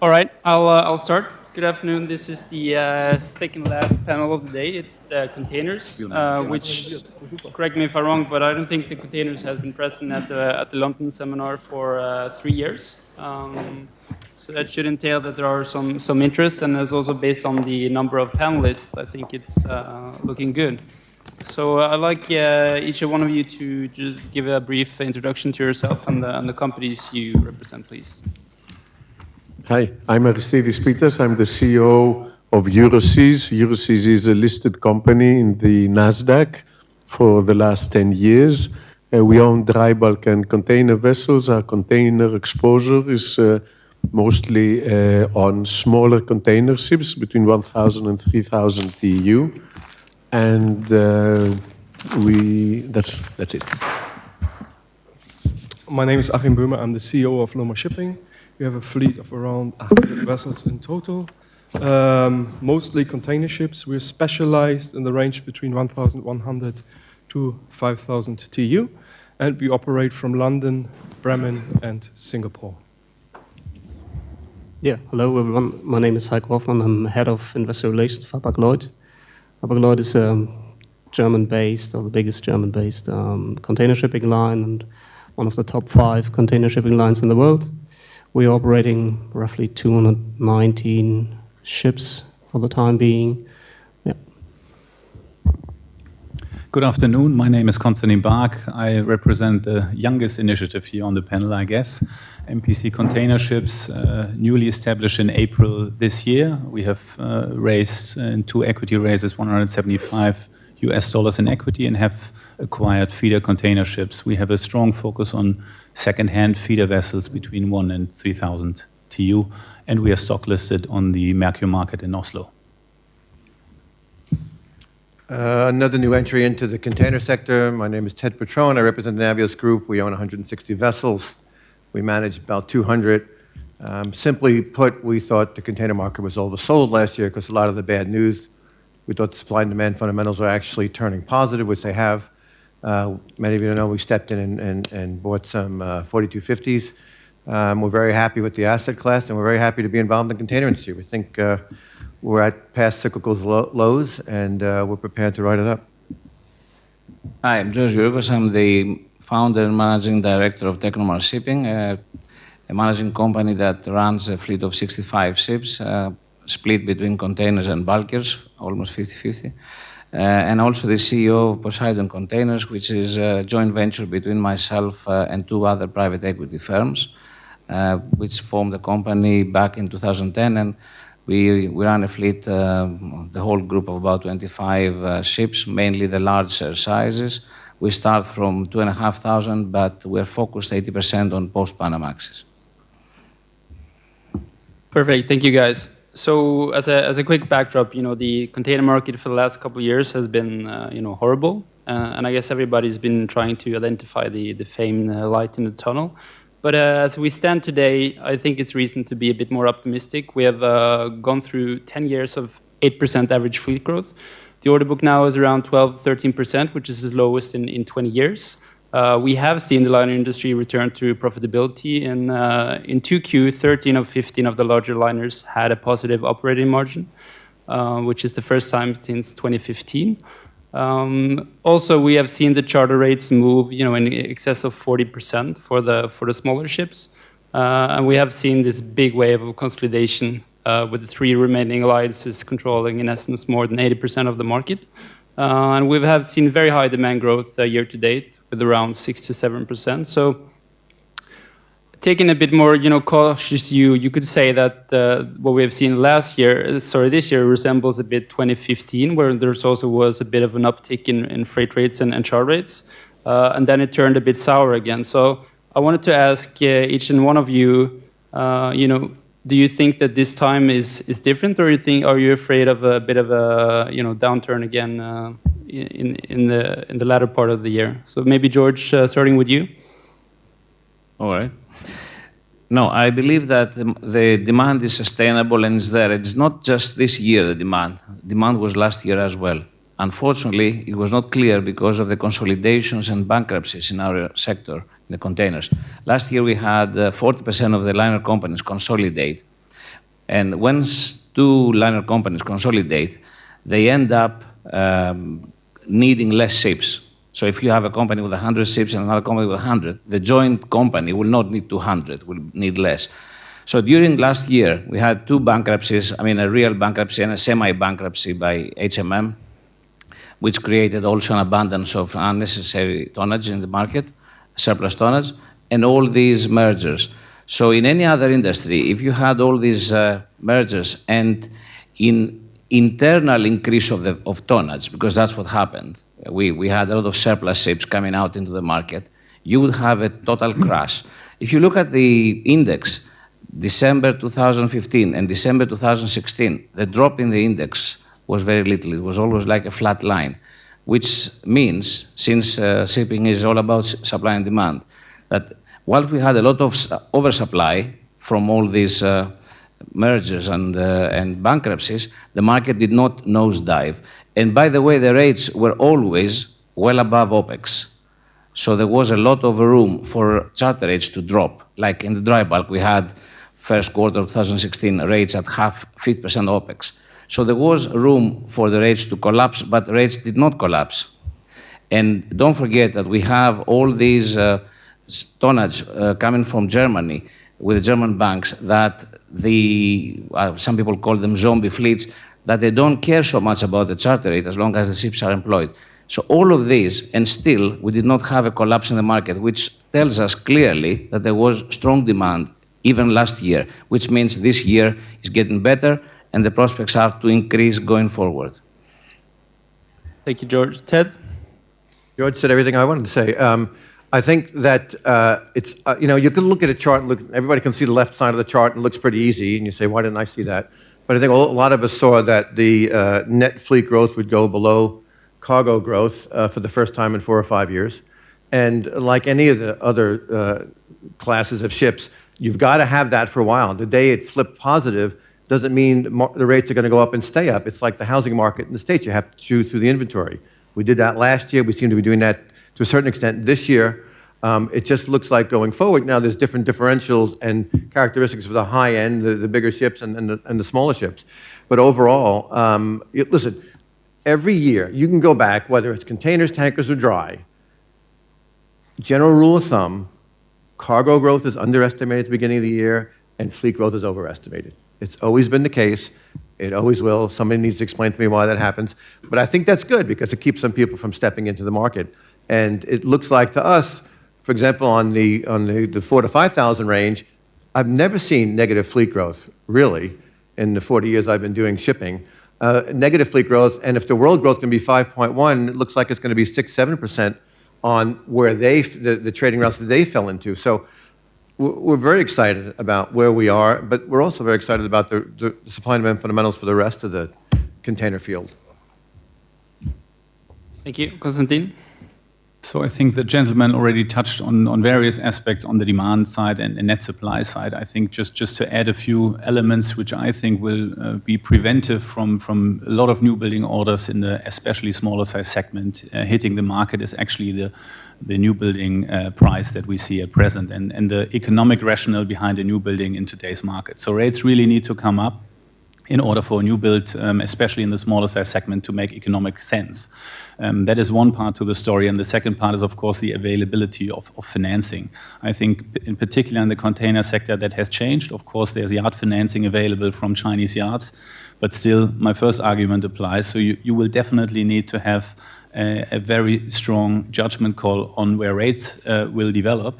All right, I'll start. Good afternoon. This is the second last panel of the day. It's the containers, which, correct me if I'm wrong, but I don't think the containers has been present at the London seminar for 3 years. So that should entail that there are some interest, and it's also based on the number of panelists. I think it's looking good. So I'd like each one of you to just give a brief introduction to yourself and the companies you represent, please. Hi, I'm Aristides Pittas. I'm the CEO of Euroseas. Euroseas is a listed company in the NASDAQ for the last 10 years. We own dry bulk and container vessels. Our container exposure is mostly on smaller container ships between 1,000 and 3,000 TEU. And that's it. My name is Achim Boehme. I'm the CEO of Lomar Shipping. We have a fleet of around 100 vessels in total, mostly container ships. We're specialized in the range between 1,100 to 5,000 TEU, and we operate from London, Bremen, and Singapore. Yeah, hello everyone. My name is Heiko Hoffmann. I'm head of investor relations for Hapag-Lloyd. Hapag-Lloyd is a German-based, or the biggest German-based container shipping line, and one of the top 5 container shipping lines in the world. We are operating roughly 219 ships for the time being. Yeah. Good afternoon. My name is Constantin Baack. I represent the youngest initiative here on the panel, I guess. MPC Containerships, newly established in April this year. We have raised in 2 equity raises $175 in equity and have acquired feeder container ships. We have a strong focus on second-hand feeder vessels between 1 and 3,000 TEU, and we are stock listed on the Merkur market in Oslo. Another new entry into the container sector. My name is Ted Petrone. I represent the Navios Group. We own 160 vessels. We manage about 200. Simply put, we thought the container market was oversold last year because a lot of the bad news. We thought the supply and demand fundamentals were actually turning positive, which they have. Many of you know we stepped in and bought some 4250s. We're very happy with the asset class, and we're very happy to be involved in the container industry. We think we're at past cyclical lows, and we're prepared to ride it up. Hi, I'm Youroukos. I'm the founder and managing director of Technomar Shipping, a managing company that runs a fleet of 65 ships, split between containers and bulkers, almost 50-50. And also the CEO of Poseidon Containers, which is a joint venture between myself and 2 other private equity firms, which formed the company back in 2010. And we run a fleet, the whole group of about 25 ships, mainly the larger sizes. We start from 2,500, but we're focused 80% on post-Panamaxes. Perfect. Thank you, guys. So as a quick backdrop, the container market for the last couple of years has been, horrible. And I guess everybody's been trying to identify the famed light in the tunnel. But as we stand today, I think it's reason to be a bit more optimistic. We have gone through 10 years of 8% average fleet growth. The order book now is around 12-13%, which is the lowest in 20 years. We have seen the liner industry return to profitability. In 2Q, 13 of 15 of the larger liners had a positive operating margin, which is the first time since 2015. Also, we have seen the charter rates move, in excess of 40% for the smaller ships, and we have seen this big wave of consolidation with the 3 remaining alliances controlling, in essence, more than 80% of the market. And we have seen very high demand growth year to date, with around 6 to 7%. So, taking a bit more, cautious view, you could say that what we have seen this year resembles a bit 2015, where there's also was a bit of an uptick in freight rates and charter rates, and then it turned a bit sour again. So I wanted to ask each and one of you, do you think that this time is different, or are you afraid of a bit of a downturn again in the latter part of the year? So maybe George, starting with you. All right. No, I believe that the demand is sustainable and is there. It's not just this year, the demand. Demand was last year as well. Unfortunately, it was not clear because of the consolidations and bankruptcies in our sector, in the containers. Last year, we had 40% of the liner companies consolidate. And once two liner companies consolidate, they end up needing less ships. So if you have a company with 100 ships and another company with 100, the joint company will not need 200, will need less. So during last year, we had two bankruptcies, I mean a real bankruptcy and a semi-bankruptcy by HMM, which created also an abundance of unnecessary tonnage in the market, surplus tonnage, and all these mergers. So in any other industry, if you had all these mergers and in internal increase of tonnage, because that's what happened, we had a lot of surplus ships coming out into the market, you would have a total crash. If you look at the index, December 2015 and December 2016, the drop in the index was very little. It was always like a flat line, which means, since shipping is all about supply and demand, that while we had a lot of oversupply from all these mergers and bankruptcies, the market did not nosedive. And by the way, the rates were always well above OPEX. So there was a lot of room for charter rates to drop. Like in the dry bulk, we had first quarter of 2016 rates at 50% OPEX. So there was room for the rates to collapse, but rates did not collapse. And don't forget that we have all these tonnage coming from Germany with the German banks that some people call them zombie fleets, that they don't care so much about the charter rate as long as the ships are employed. So all of this, and still we did not have a collapse in the market, which tells us clearly that there was strong demand even last year, which means this year is getting better and the prospects are to increase going forward. Thank you, George. Ted? George said everything I wanted to say. I think that it's, you can look at a chart and everybody can see the left side of the chart and it looks pretty easy, and you say, why didn't I see that? But I think a lot of us saw that the net fleet growth would go below cargo growth for the first time in 4 or 5 years. And like any of the other classes of ships, you've got to have that for a while. The day it flipped positive doesn't mean the rates are going to go up and stay up. It's like the housing market in the States. You have to chew through the inventory. We did that last year. We seem to be doing that to a certain extent this year. It just looks like going forward. Now there's different differentials and characteristics of the high end, the bigger ships and the smaller ships. But overall, listen, every year, you can go back, whether it's containers, tankers, or dry, general rule of thumb, cargo growth is underestimated at the beginning of the year, and fleet growth is overestimated. It's always been the case. It always will. Somebody needs to explain to me why that happens. But I think that's good because it keeps some people from stepping into the market. And it looks like to us, for example, on the 4,000 to 5,000 range, I've never seen negative fleet growth, really, in the 40 years I've been doing shipping. Negative fleet growth, and if the world growth can be 5.1, it looks like it's going to be 6-7% on where the trading routes that they fell into. So we're very excited about where we are, but we're also very excited about the supply and demand fundamentals for the rest of the container field. Thank you. Constantin? So I think the gentleman already touched on various aspects on the demand side and net supply side. I think just to add a few elements which I think will be preventive from a lot of new building orders in the especially smaller size segment hitting the market is actually the new building price that we see at present and the economic rationale behind a new building in today's market. So rates really need to come up in order for a new build, especially in the smaller size segment, to make economic sense. That is one part to the story, and the second part is, of course, the availability of financing. I think, in particular in the container sector, that has changed. Of course, there's yard financing available from Chinese yards, but still, my first argument applies. So you will definitely need to have a very strong judgment call on where rates will develop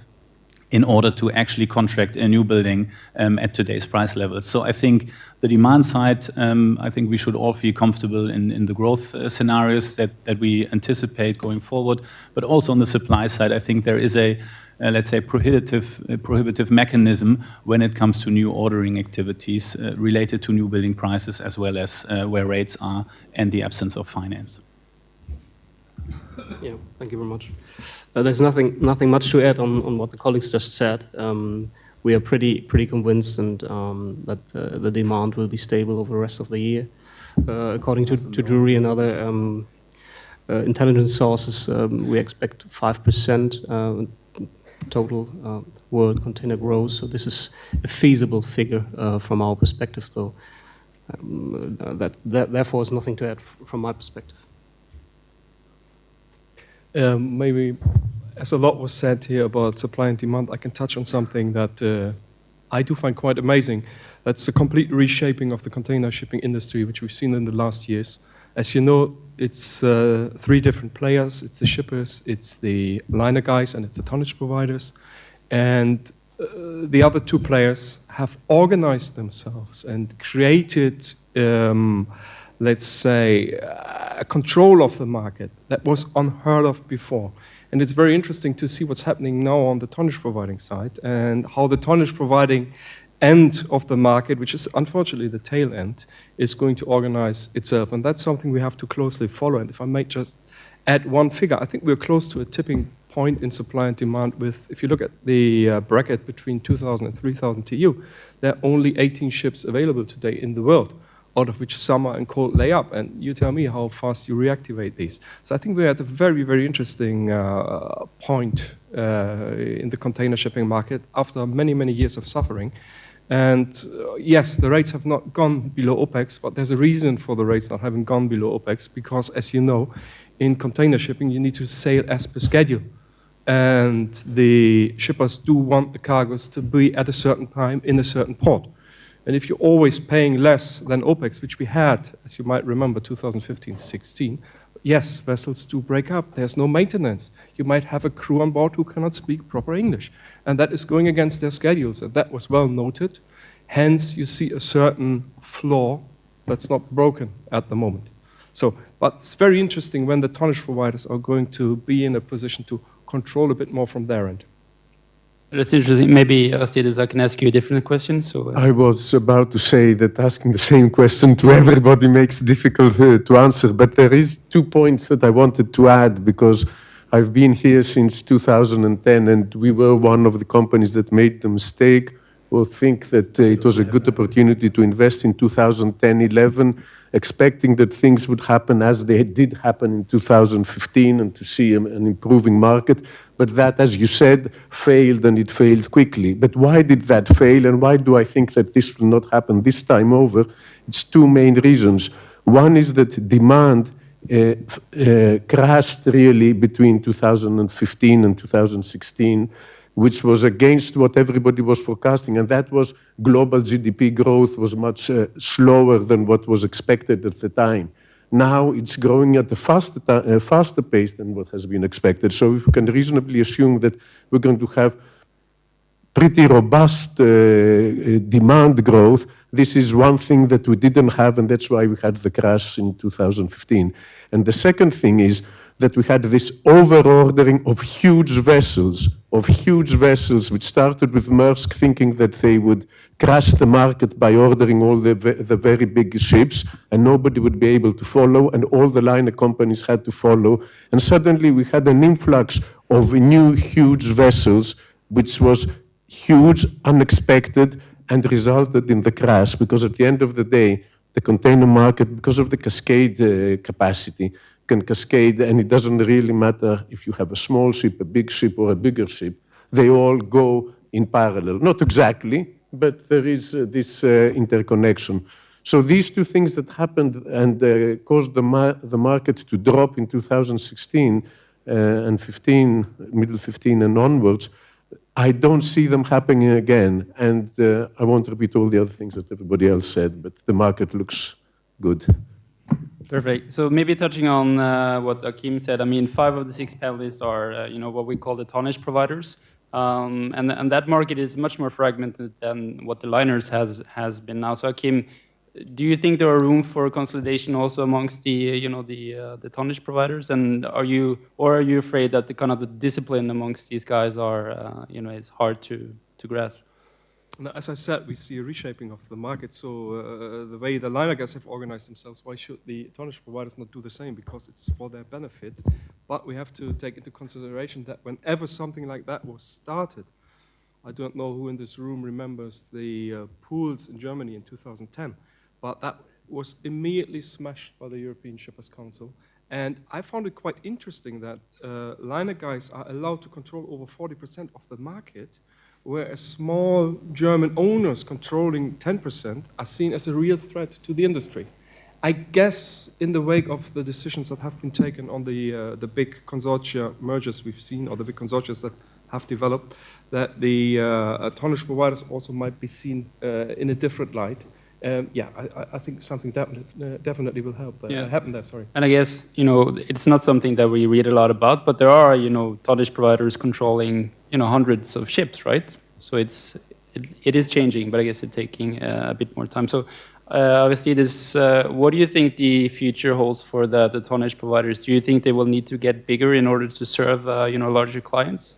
in order to actually contract a new building at today's price levels. So I think the demand side, I think we should all feel comfortable in the growth scenarios that we anticipate going forward. But also on the supply side, I think there is a, let's say, prohibitive mechanism when it comes to new ordering activities related to new building prices as well as where rates are and the absence of finance. Yeah, thank you very much. There's nothing much to add on what the colleagues just said. We are pretty convinced and that the demand will be stable over the rest of the year. According to Drewry and other intelligence sources, we expect 5% total world container growth. So this is a feasible figure from our perspective, though. Therefore, is nothing to add from my perspective. Maybe, as a lot was said here about supply and demand, I can touch on something that I do find quite amazing. That's a complete reshaping of the container shipping industry, which we've seen in the last years. As you know, it's 3 different players. It's the shippers, it's the liner guys, and it's the tonnage providers. And the other 2 players have organized themselves and created, let's say, a control of the market that was unheard of before. And it's very interesting to see what's happening now on the tonnage providing side and how the tonnage providing end of the market, which is unfortunately the tail end, is going to organize itself. And that's something we have to closely follow. And if I may just add one figure, I think we're close to a tipping point in supply and demand with, if you look at the bracket between 2,000 and 3,000 TEU, there are only 18 ships available today in the world, out of which some are in cold layup. And you tell me how fast you reactivate these. So I think we're at a very, very interesting point in the container shipping market after many, many years of suffering. And yes, the rates have not gone below OPEX, but there's a reason for the rates not having gone below OPEX, because as you know, in container shipping, you need to sail as per schedule. And the shippers do want the cargoes to be at a certain time in a certain port. And if you're always paying less than OPEX, which we had, as you might remember, 2015-16, yes, vessels do break up. There's no maintenance. You might have a crew on board who cannot speak proper English. And that is going against their schedules. And that was well noted. Hence, you see a certain flaw that's not broken at the moment. So, but it's very interesting when the tonnage providers are going to be in a position to control a bit more from their end. That's interesting. Maybe, Aristides, I can ask you a different question. So, I was about to say that asking the same question to everybody makes it difficult to answer, but there is 2 points that I wanted to add, because I've been here since 2010, and we were one of the companies that made the mistake or think that it was a good opportunity to invest in 2010-11, expecting that things would happen as they did happen in 2015 and to see an improving market. But that, as you said, failed, and it failed quickly. But why did that fail, and why do I think that this will not happen this time over? It's 2 main reasons. One is that demand crashed really between 2015 and 2016, which was against what everybody was forecasting, and that was global GDP growth was much slower than what was expected at the time. Now it's growing at a faster pace than what has been expected. So if we can reasonably assume that we're going to have pretty robust demand growth, this is one thing that we didn't have, and that's why we had the crash in 2015. And the second thing is that we had this over-ordering of huge vessels, which started with Maersk thinking that they would crash the market by ordering all the very big ships, and nobody would be able to follow, and all the liner companies had to follow. And suddenly we had an influx of new huge vessels, which was huge, unexpected, and resulted in the crash, because at the end of the day, the container market, because of the cascade capacity, can cascade, and it doesn't really matter if you have a small ship, a big ship, or a bigger ship. They all go in parallel. Not exactly, but there is this interconnection. So these 2 things that happened and caused the market to drop in 2016 and 15, middle 15 and onwards, I don't see them happening again. And I won't repeat all the other things that everybody else said, but the market looks good. perfect. So maybe touching on what Achim said, I mean, 5 of the 6 panelists are, what we call the tonnage providers. And that market is much more fragmented than what the liners has been now. So Achim, do you think there are room for consolidation also amongst the the tonnage providers? And are you afraid that the kind of the discipline amongst these guys are is hard to grasp? Now, as I said, we see a reshaping of the market. So the way the liner guys have organized themselves, why should the tonnage providers not do the same? Because it's for their benefit. But we have to take into consideration that whenever something like that was started, I don't know who in this room remembers the pools in Germany in 2010, but that was immediately smashed by the European Shippers Council. And I found it quite interesting that liner guys are allowed to control over 40% of the market, whereas small German owners controlling 10% are seen as a real threat to the industry. I guess in the wake of the decisions that have been taken on the big consortia mergers we've seen, or the big consortia that have developed, that the tonnage providers also might be seen in a different light. I think something definitely will help happen there. Sorry. And I guess, it's not something that we read a lot about, but there are, tonnage providers controlling, hundreds of ships, right? So it is changing, but I guess it's taking a bit more time. So Aristides, what do you think the future holds for the tonnage providers? Do you think they will need to get bigger in order to serve, larger clients?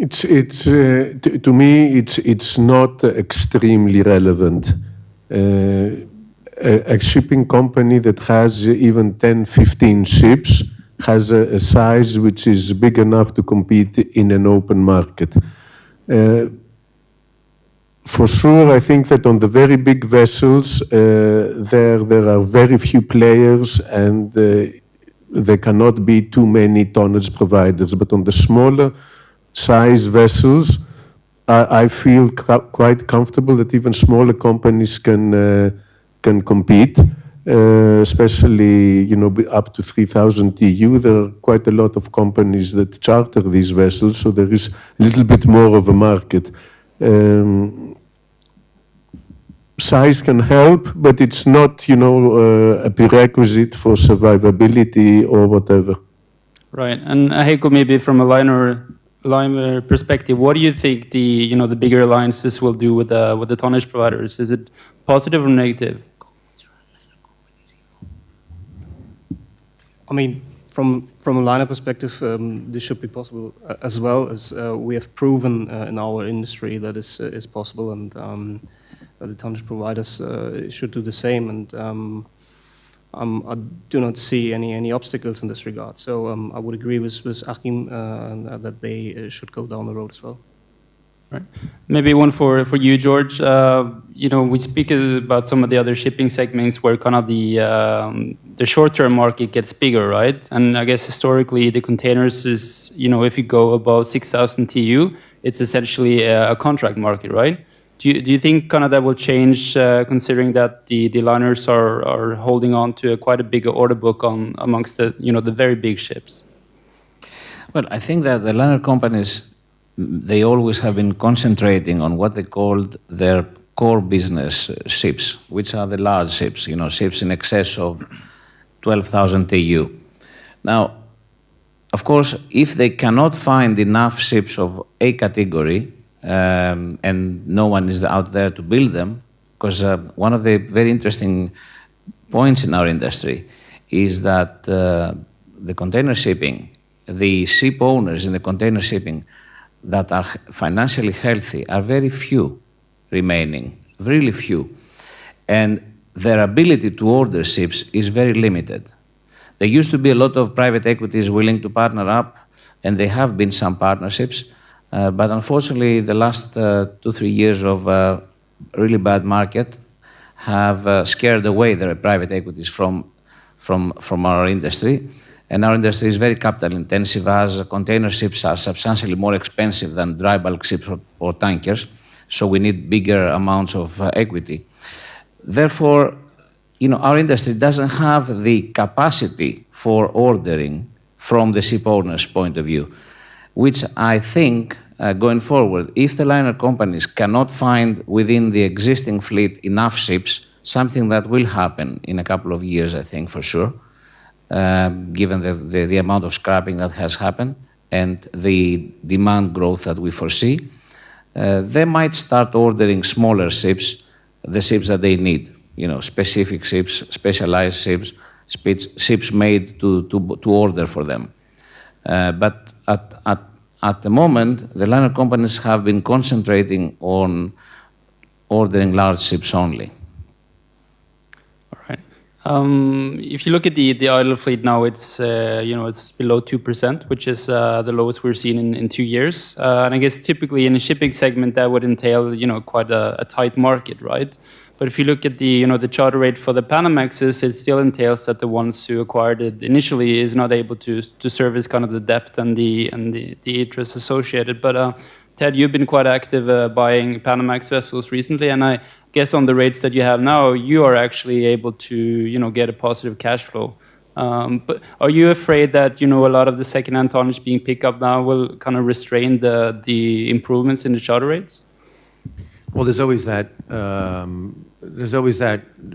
To me, it's not extremely relevant. A shipping company that has even 10, 15 ships has a size which is big enough to compete in an open market. For sure, I think that on the very big vessels, there are very few players, and there cannot be too many tonnage providers. But on the smaller size vessels, I feel quite comfortable that even smaller companies can compete, especially up to 3,000 TEU. There are quite a lot of companies that charter these vessels, so there is a little bit more of a market. Size can help, but it's not, a prerequisite for survivability or whatever. Right, and Heiko, maybe from a liner perspective, what do you think the bigger alliances will do with the tonnage providers? Is it positive or negative? I mean, from a liner perspective, this should be possible as well, as we have proven in our industry that is possible, and the tonnage providers should do the same. And I do not see any obstacles in this regard. So I would agree with Achim that they should go down the road as well. Right. Maybe one for you, George. We speak about some of the other shipping segments where kind of the short-term market gets bigger, right? And I guess historically the containers is, if you go above 6,000 TEU, it's essentially a contract market, right? Do you think kind of that will change, considering that the liners are holding on to quite a bigger order book amongst the the very big ships? Well, I think that the liner companies, they always have been concentrating on what they called their core business ships, which are the large ships, ships in excess of 12,000 TEU. Now, of course, if they cannot find enough ships of A category, and no one is out there to build them, because one of the very interesting points in our industry is that the container shipping, the ship owners in the container shipping that are financially healthy are very few remaining, really few. And their ability to order ships is very limited. There used to be a lot of private equities willing to partner up, and there have been some partnerships. But unfortunately, the last 2-3 years of really bad market have scared away the private equities from our industry. And our industry is very capital intensive, as container ships are substantially more expensive than dry bulk ships or tankers. So we need bigger amounts of equity. Therefore, our industry doesn't have the capacity for ordering from the ship owner's point of view, which I think, going forward, if the liner companies cannot find within the existing fleet enough ships, something that will happen in a couple of years, I think, for sure, given the amount of scrapping that has happened and the demand growth that we foresee, they might start ordering smaller ships, the ships that they need, specific ships, specialized ships, ships made to order for them. But at the moment, the liner companies have been concentrating on ordering large ships only. All right. If you look at the idle fleet now, it's it's below 2%, which is the lowest we're seeing in 2 years. And I guess typically in a shipping segment that would entail quite a tight market, right? But if you look at the charter rate for the Panamaxes, it still entails that the ones who acquired it initially is not able to service kind of the debt and the interest associated. But Ted, you've been quite active buying Panamax vessels recently, and I guess on the rates that you have now, you are actually able to get a positive cash flow. But are you afraid that a lot of the second-hand tonnage being picked up now will kind of restrain the improvements in the charter rates? Well, there's always that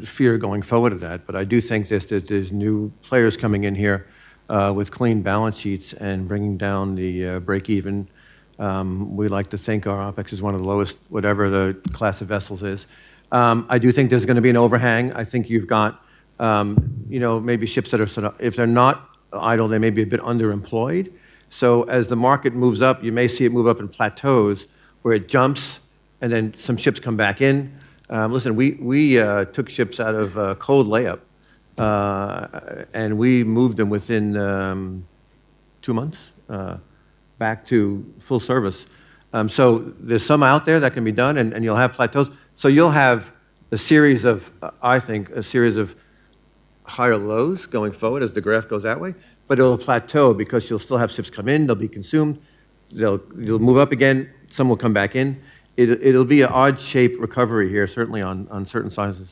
fear going forward of that. But I do think that there's new players coming in here with clean balance sheets and bringing down the break-even. We like to think our OPEX is one of the lowest, whatever the class of vessels is. I do think there's going to be an overhang. I think you've got maybe ships that are sort of, if they're not idle, they may be a bit underemployed. So as the market moves up, you may see it move up in plateaus where it jumps and then some ships come back in. Listen, we took ships out of cold layup and we moved them within 2 months back to full service. So there's some out there that can be done and you'll have plateaus. So you'll have a series of, I think, higher lows going forward as the graph goes that way, but it'll plateau because you'll still have ships come in, they'll be consumed, you'll move up again, some will come back in. It'll be an odd-shaped recovery here, certainly on certain sizes.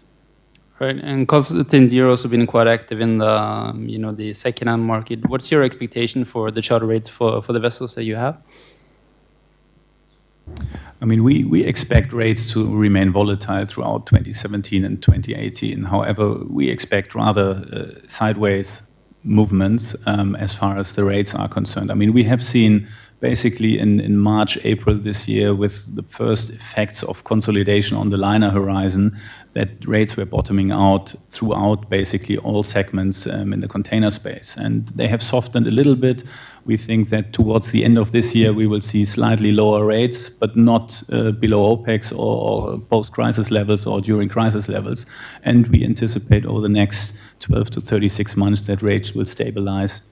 Right, and Constantin, you've also been quite active in the the second-hand market. What's your expectation for the charter rates for the vessels that you have? I mean, we expect rates to remain volatile throughout 2017 and 2018. However, we expect rather sideways movements as far as the rates are concerned. I mean, we have seen basically in March, April this year, with the first effects of consolidation on the liner horizon, that rates were bottoming out throughout basically all segments in the container space. And they have softened a little bit. We think that towards the end of this year, we will see slightly lower rates, but not below OPEX or post-crisis levels or during crisis levels. And we anticipate over the next 12 to 36 months that rates will stabilize,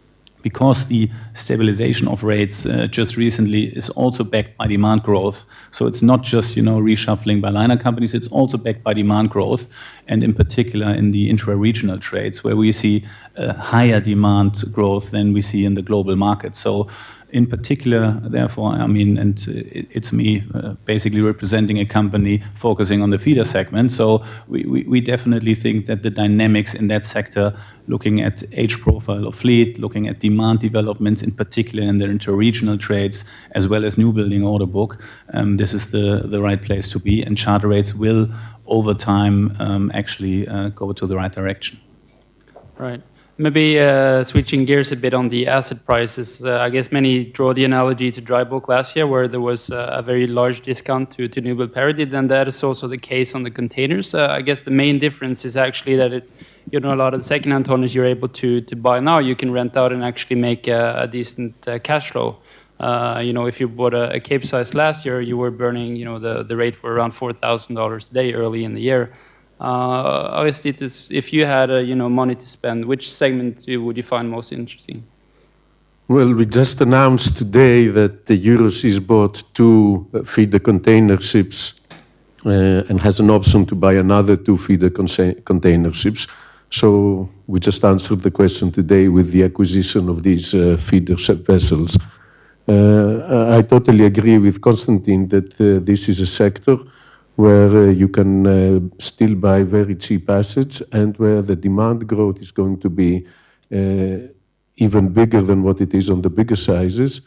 because the stabilization of rates just recently is also backed by demand growth. So it's not just reshuffling by liner companies, it's also backed by demand growth, and in particular in the intra-regional trades, where we see higher demand growth than we see in the global market. So in particular, therefore, I mean, and it's me basically representing a company focusing on the feeder segment. So we definitely think that the dynamics in that sector, looking at age profile of fleet, looking at demand developments, in particular in the inter-regional trades, as well as new building order book, this is the right place to be. And charter rates will, over time, actually go to the right direction. Right. Maybe switching gears a bit on the asset prices. I guess many draw the analogy to dry bulk last year, where there was a very large discount to new build parity. Then that is also the case on the containers. I guess the main difference is actually that a lot of the second-hand tonnage you're able to buy now, you can rent out and actually make a decent cash flow. If you bought a Capesize last year, you were burning, the rate were around $4,000 a day early in the year. Aristides, if you had money to spend, which segment would you find most interesting? Well, we just announced today that the Euroseas bought 2 feeder container ships and has an option to buy another 2 feeder container ships. So we just answered the question today with the acquisition of these feeder vessels. I totally agree with Constantin that this is a sector where you can still buy very cheap assets and where the demand growth is going to be even bigger than what it is on the bigger sizes.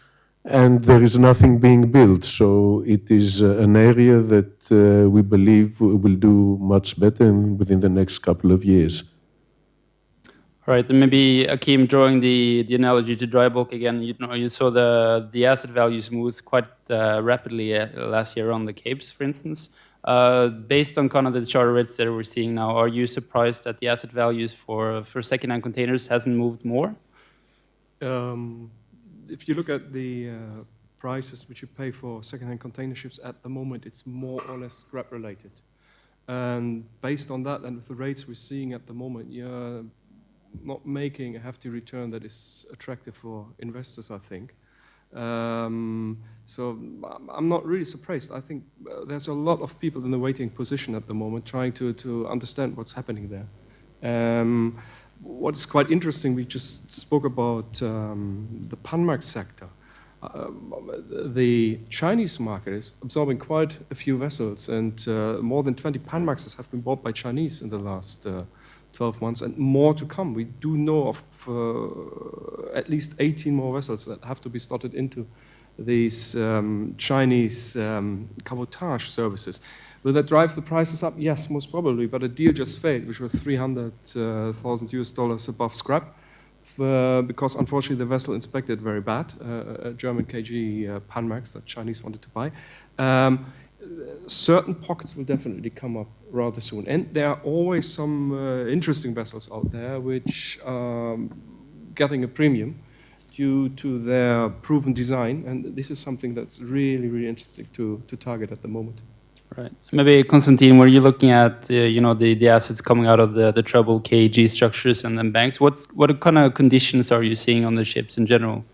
And there is nothing being built. So it is an area that we believe will do much better within the next couple of years. Right, and maybe Achim, drawing the analogy to dry bulk again, you saw the asset values move quite rapidly last year on the Capes, for instance. Based on kind of the charter rates that we're seeing now, are you surprised that the asset values for second-hand containers hasn't moved more? If you look at the prices which you pay for second-hand container ships at the moment, it's more or less scrap related. And based on that, and with the rates we're seeing at the moment, you're not making a hefty return that is attractive for investors, I think. So I'm not really surprised. I think there's a lot of people in the waiting position at the moment trying to understand what's happening there. What is quite interesting, we just spoke about the Panamax sector. The Chinese market is absorbing quite a few vessels, and more than 20 Panamaxes have been bought by Chinese in the last 12 months, and more to come. We do know of at least 18 more vessels that have to be slotted into these Chinese cabotage services. Will that drive the prices up? Yes, most probably, but a deal just failed, which was $300,000 above scrap, because unfortunately the vessel inspected very bad, a German KG Panamax that Chinese wanted to buy. Certain pockets will definitely come up rather soon. And there are always some interesting vessels out there which are getting a premium due to their proven design. And this is something that's really, really interesting to target at the moment. Right. Maybe, Constantin, were you looking at the assets coming out of the troubled KG structures and then banks? What kind of conditions are you seeing on the ships in general?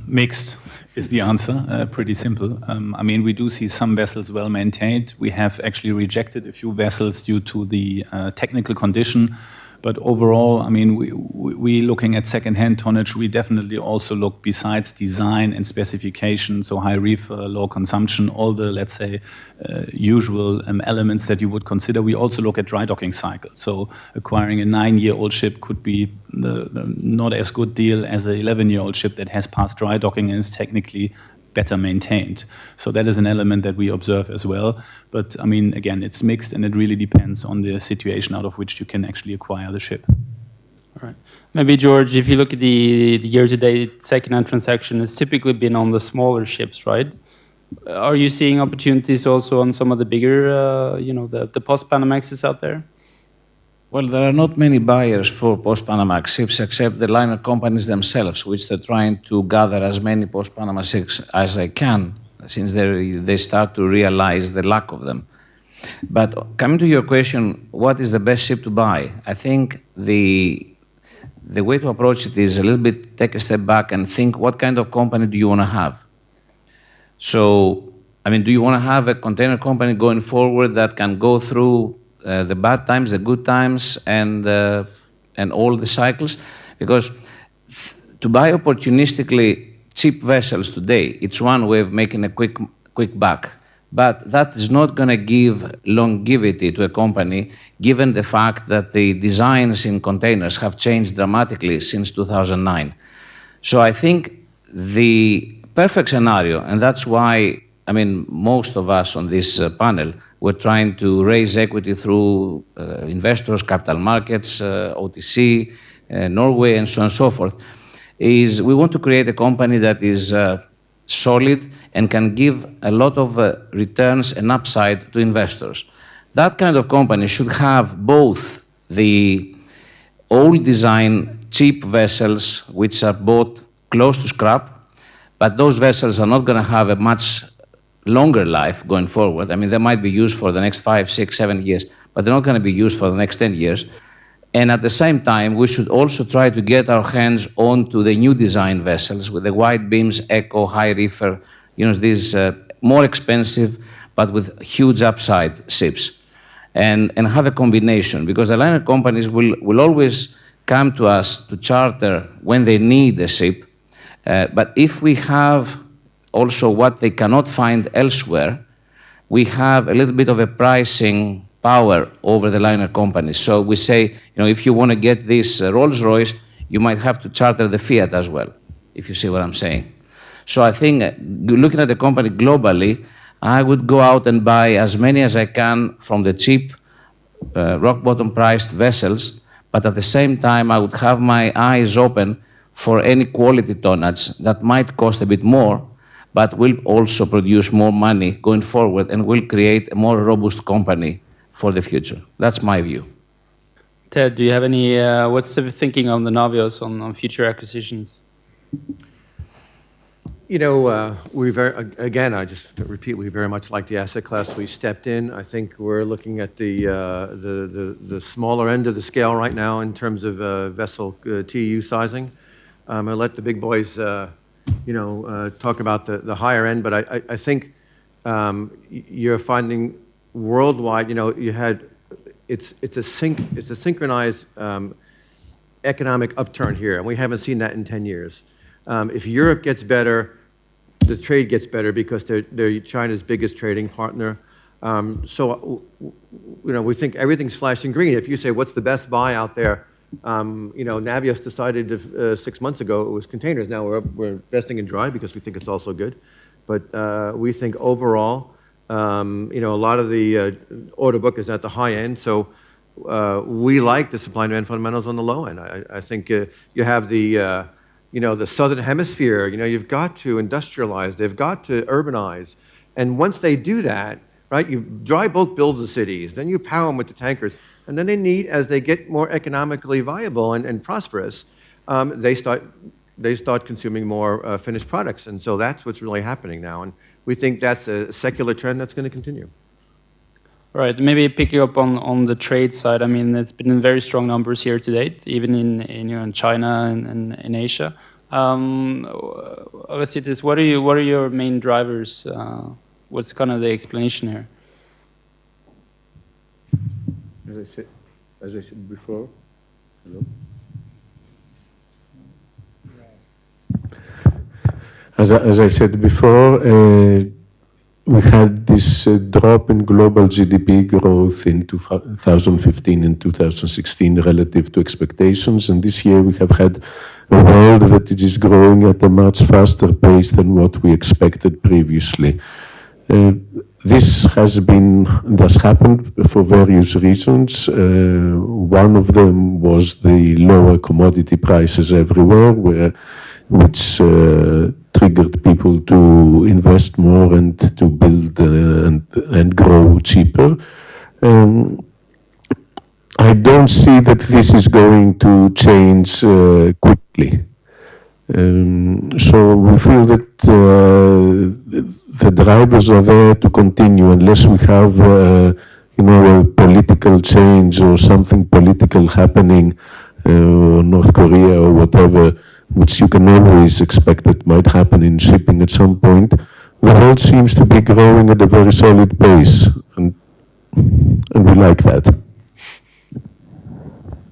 Mixed is the answer, pretty simple. I mean, we do see some vessels well maintained. We have actually rejected a few vessels due to the technical condition. But overall, I mean, we looking at second-hand tonnage, we definitely also look besides design and specification, so high reefer, low consumption, all the, let's say, usual elements that you would consider. We also look at dry docking cycles. So acquiring a 9-year-old ship could be not as good deal as an 11-year-old ship that has passed dry docking and is technically better maintained. So that is an element that we observe as well. But I mean, again, it's mixed and it really depends on the situation out of which you can actually acquire the ship. All right. Maybe, George, if you look at the year-to-date second-hand transaction, it's typically been on the smaller ships, right? Are you seeing opportunities also on some of the bigger, the post-Panamaxes out there? Well, there are not many buyers for post-Panamax ships except the liner companies themselves, which they're trying to gather as many post-Panama ships as they can, since they start to realize the lack of them. But coming to your question, what is the best ship to buy? I think the way to approach it is a little bit take a step back and think, what kind of company do you want to have? So, I mean, do you want to have a container company going forward that can go through the bad times, the good times, and all the cycles? Because to buy opportunistically cheap vessels today, it's one way of making a quick buck. But that is not going to give longevity to a company, given the fact that the designs in containers have changed dramatically since 2009. So I think the perfect scenario, and that's why, I mean, most of us on this panel, we're trying to raise equity through investors, capital markets, OTC, Norway, and so on and so forth, is we want to create a company that is solid and can give a lot of returns and upside to investors. That kind of company should have both the old design, cheap vessels, which are bought close to scrap, but those vessels are not going to have a much longer life going forward. I mean, they might be used for the next 5, 6, 7 years, but they're not going to be used for the next 10 years. And at the same time, we should also try to get our hands onto the new design vessels with the wide beams, eco, high reefer, these more expensive, but with huge upside ships. And have a combination, because the liner companies will always come to us to charter when they need a ship. But if we have also what they cannot find elsewhere, we have a little bit of a pricing power over the liner companies. So we say, if you want to get this Rolls-Royce, you might have to charter the Fiat as well, if you see what I'm saying. So I think, looking at the company globally, I would go out and buy as many as I can from the cheap, rock-bottom priced vessels, but at the same time, I would have my eyes open for any quality tonnage that might cost a bit more, but will also produce more money going forward and will create a more robust company for the future. That's my view. Ted, do you have any, what's the thinking on the Navios on future acquisitions? Again, I just repeat, we very much like the asset class we stepped in. I think we're looking at the smaller end of the scale right now in terms of vessel TEU sizing. I'll let the big boys talk about the higher end, but I think you're finding worldwide, it's a synchronized economic upturn here, and we haven't seen that in 10 years. If Europe gets better, the trade gets better because they're China's biggest trading partner. So we think everything's flashing green. If you say, what's the best buy out there? Navios decided 6 months ago it was containers. Now we're investing in dry because we think it's also good. But we think overall, a lot of the order book is at the high end. So we like the supply and demand fundamentals on the low end. I think you have the southern hemisphere. You've got to industrialize. They've got to urbanize. And once they do that, right, dry bulk builds the cities. Then you power them with the tankers. And then they need, as they get more economically viable and prosperous, they start consuming more finished products. And so that's what's really happening now. And we think that's a secular trend that's going to continue. Right. Maybe picking up on the trade side. I mean, it's been very strong numbers here to date, even in China and in Asia. Aristides, what are your main drivers? What's kind of the explanation here? As I said before, hello? As I said before, we had this drop in global GDP growth in 2015 and 2016 relative to expectations, and this year we have had a world that is growing at a much faster pace than what we expected previously. This has happened for various reasons. One of them was the lower commodity prices everywhere, which triggered people to invest more and to build and grow cheaper. I don't see that this is going to change quickly. So we feel that the drivers are there to continue unless we have a political change or something political happening, North Korea or whatever, which you can always expect that might happen in shipping at some point. The world seems to be growing at a very solid pace, and we like that.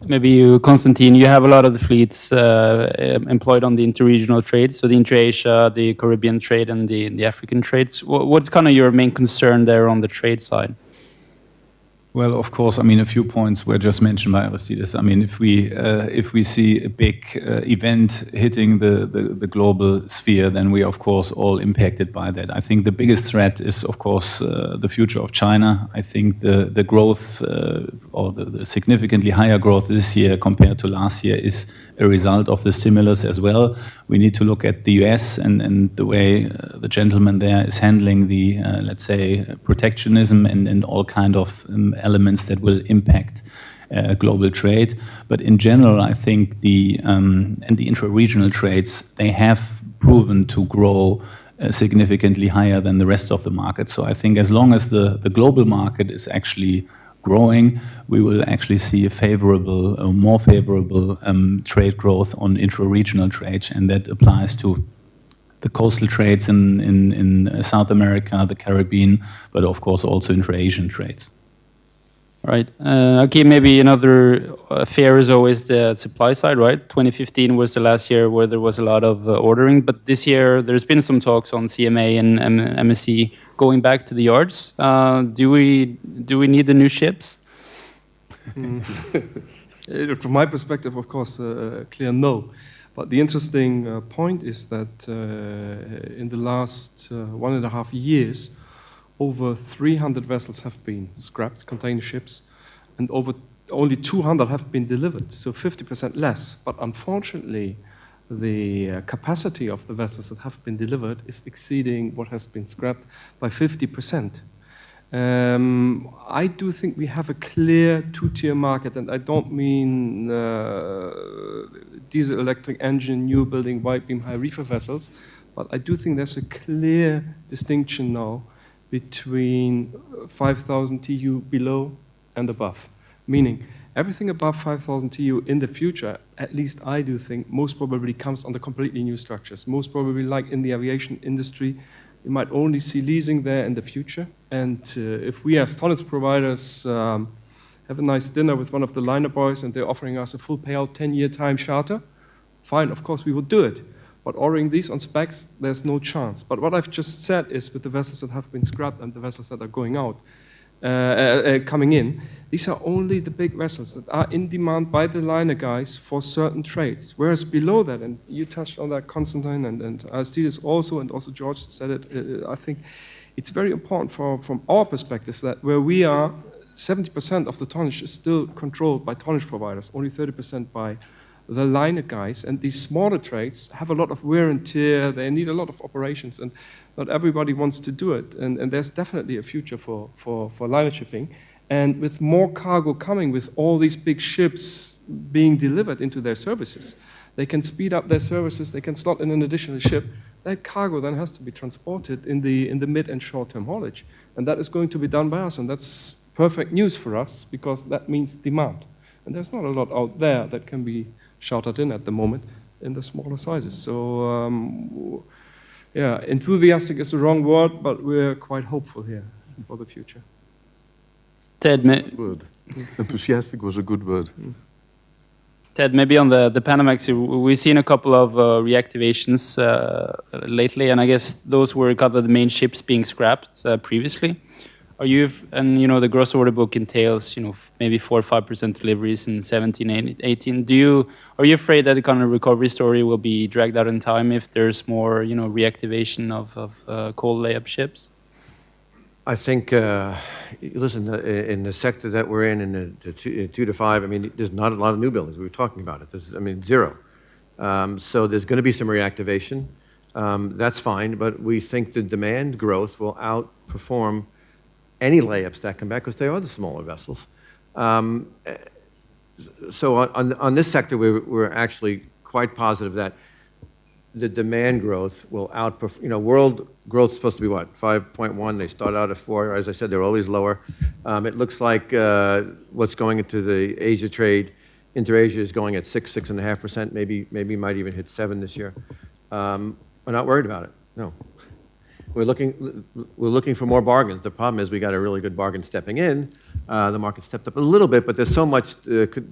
Maybe you, Constantin, you have a lot of the fleets employed on the interregional trade, so the intra-Asia, the Caribbean trade, and the African trades. What's kind of your main concern there on the trade side? Well, of course, I mean, a few points were just mentioned by Aristides. I mean, if we see a big event hitting the global sphere, then we are, of course, all impacted by that. I think the biggest threat is, of course, the future of China. I think the growth or the significantly higher growth this year compared to last year is a result of the stimulus as well. We need to look at the US and the way the gentleman there is handling the, let's say, protectionism and all kind of elements that will impact global trade. But in general, I think the intra-regional trades, they have proven to grow significantly higher than the rest of the market. So I think as long as the global market is actually growing, we will actually see a favorable, more favorable trade growth on intra-regional trades, and that applies to the coastal trades in South America, the Caribbean, but of course also intra-Asian trades. Right. Okay, maybe another fear is always the supply side, right? 2015 was the last year where there was a lot of ordering, but this year there's been some talks on CMA and MSC going back to the yards. Do we need the new ships? From my perspective, of course, clear no. But the interesting point is that in the last 1.5 years, over 300 vessels have been scrapped, container ships, and only 200 have been delivered, so 50% less. But unfortunately, the capacity of the vessels that have been delivered is exceeding what has been scrapped by 50%. I do think we have a clear two-tier market, and I don't mean diesel electric engine, new building, wide beam, high reefer vessels, but I do think there's a clear distinction now between 5,000 TEU below and above. Meaning, Everything above 5,000 TEU in the future, at least I do think, most probably comes under completely new structures. Most probably, like in the aviation industry, you might only see leasing there in the future. And if we as tonnage providers have a nice dinner with one of the liner boys and they're offering us a full payout 10-year time charter, fine, of course we would do it. But ordering these on specs, there's no chance. But what I've just said is with the vessels that have been scrapped and the vessels that are going out, coming in, these are only the big vessels that are in demand by the liner guys for certain trades. Whereas below that, and you touched on that, Constantin and Aristides also, and also George said it, I think it's very important from our perspective that where we are, 70% of the tonnage is still controlled by tonnage providers, only 30% by the liner guys, and these smaller trades have a lot of wear and tear, they need a lot of operations, and not everybody wants to do it, and there's definitely a future for liner shipping. And with more cargo coming, with all these big ships being delivered into their services, they can speed up their services, they can slot in an additional ship. That cargo then has to be transported in the mid and short-term haulage, and that is going to be done by us, and that's perfect news for us, because that means demand. And there's not a lot out there that can be shouted in at the moment in the smaller sizes. So, yeah, enthusiastic is the wrong word, but we're quite hopeful here for the future. Ted, Word. Enthusiastic was a good word. Ted, maybe on the Panamax, we've seen a couple of reactivations lately, and I guess those were a couple of the main ships being scrapped previously. Are you, and you know, the gross order book entails, you know, maybe 4 or 5% deliveries in 17, 18. Are you afraid that the kind of recovery story will be dragged out in time if there's more, you know, reactivation of cold layup ships? I think, listen, in the sector that we're in the 2 to 5, I mean, there's not a lot of new buildings. We were talking about it. This is, I mean, zero. So there's going to be some reactivation. That's fine, but we think the demand growth will outperform any layups that come back because they are the smaller vessels. So on this sector, we're actually quite positive that the demand growth will outperform. You know, world growth is supposed to be what, 5.1? They start out at 4. As I said, they're always lower. It looks like what's going into the Asia trade, Intra-Asia is going at 6.5%. Maybe might even hit 7 this year. We're not worried about it. No. We're looking for more bargains. The problem is we got a really good bargain stepping in. The market stepped up a little bit, but there's so much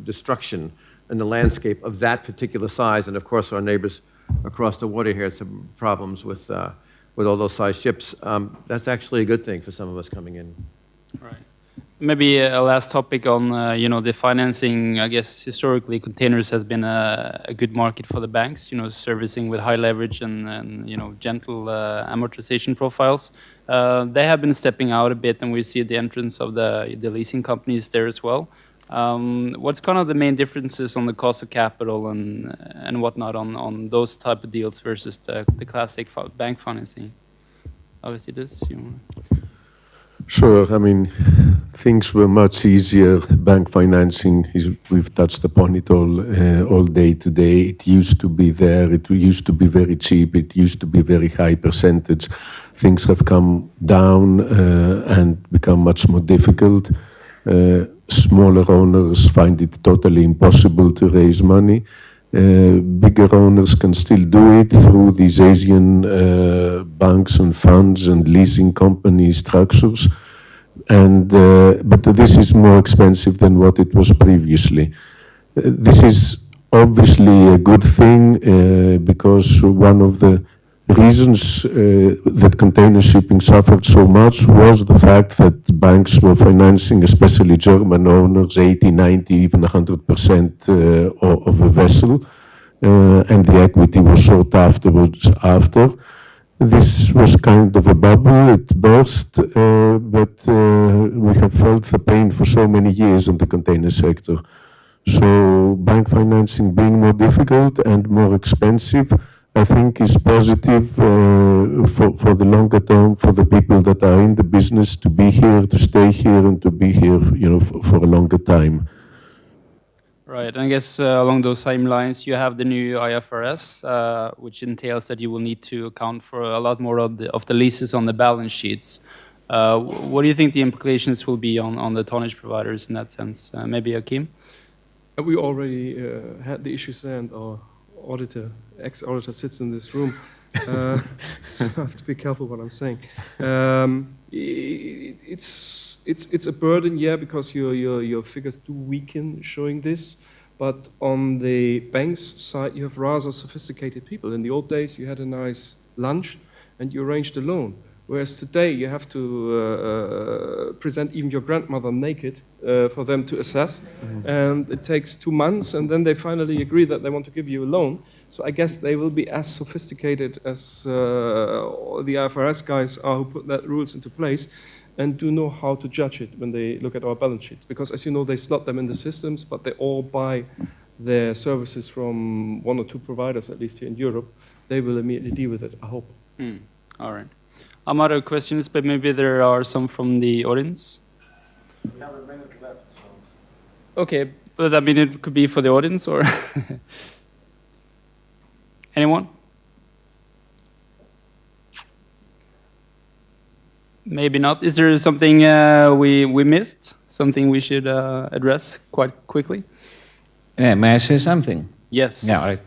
destruction in the landscape of that particular size. And of course, our neighbors across the water here had some problems with all those size ships. That's actually a good thing for some of us coming in. Right. Maybe a last topic on you know, the financing. I guess historically containers has been a good market for the banks, you know, servicing with high leverage and you know, gentle amortization profiles. They have been stepping out a bit, and we see the entrance of the leasing companies there as well. What's kind of the main differences on the cost of capital and whatnot on those type of deals versus the classic bank financing? Obviously, this, you know. Sure. I mean, things were much easier. Bank financing, we've touched upon it all day today. It used to be there. It used to be very cheap. It used to be very high percentage. Things have come down and become much more difficult. Smaller owners find it totally impossible to raise money. Bigger owners can still do it through these Asian banks and funds and leasing company structures. But this is more expensive than what it was previously. This is obviously a good thing because one of the reasons that container shipping suffered so much was the fact that banks were financing, especially German owners, 80, 90, even 100% of a vessel, and the equity was sought afterwards after. This was kind of a bubble, it burst, but we have felt the pain for so many years in the container sector. So bank financing being more difficult and more expensive, I think is positive for the longer term, for the people that are in the business to be here, to stay here, and to be here, you know, for a longer time. Right, and I guess along those same lines, you have the new IFRS, which entails that you will need to account for a lot more of the leases on the balance sheets. What do you think the implications will be on the tonnage providers in that sense? Maybe Achim? We already had the issues there, and our auditor, ex-auditor, sits in this room. So I have to be careful what I'm saying. It's a burden, yeah, because your figures do weaken showing this. But on the bank's side, you have rather sophisticated people. In the old days, you had a nice lunch and you arranged a loan. Whereas today, you have to present even your grandmother naked for them to assess. Mm-hmm. And it takes 2 months, and then they finally agree that they want to give you a loan. So I guess they will be as sophisticated as the IFRS guys are who put that rules into place and do know how to judge it when they look at our balance sheets. Because as you know, they slot them in the systems, but they all buy their services from 1 or 2 providers, at least here in Europe. They will immediately deal with it, I hope. All right. I'm out of questions, but maybe there are some from the audience. We have a minute left. So. Okay, but I mean, it could be for the audience or anyone? Maybe not. Is there something we missed? Something we should address quite quickly? Yeah, may I say something? Yes. Yeah, all right.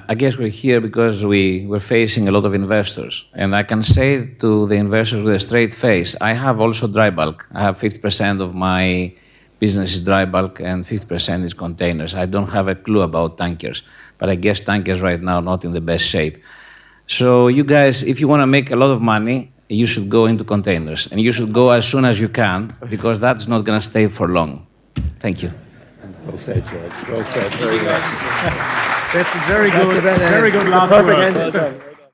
I guess we're here because we're facing a lot of investors. And I can say to the investors with a straight face, I have also dry bulk. I have 50% of my business is dry bulk and 50% is containers. I don't have a clue about tankers. But I guess tankers right now are not in the best shape. So you guys, if you want to make a lot of money, you should go into containers. And you should go as soon as you can, because that's not going to stay for long. Thank you. Well said, George. Well said. Very good. That's very good last word.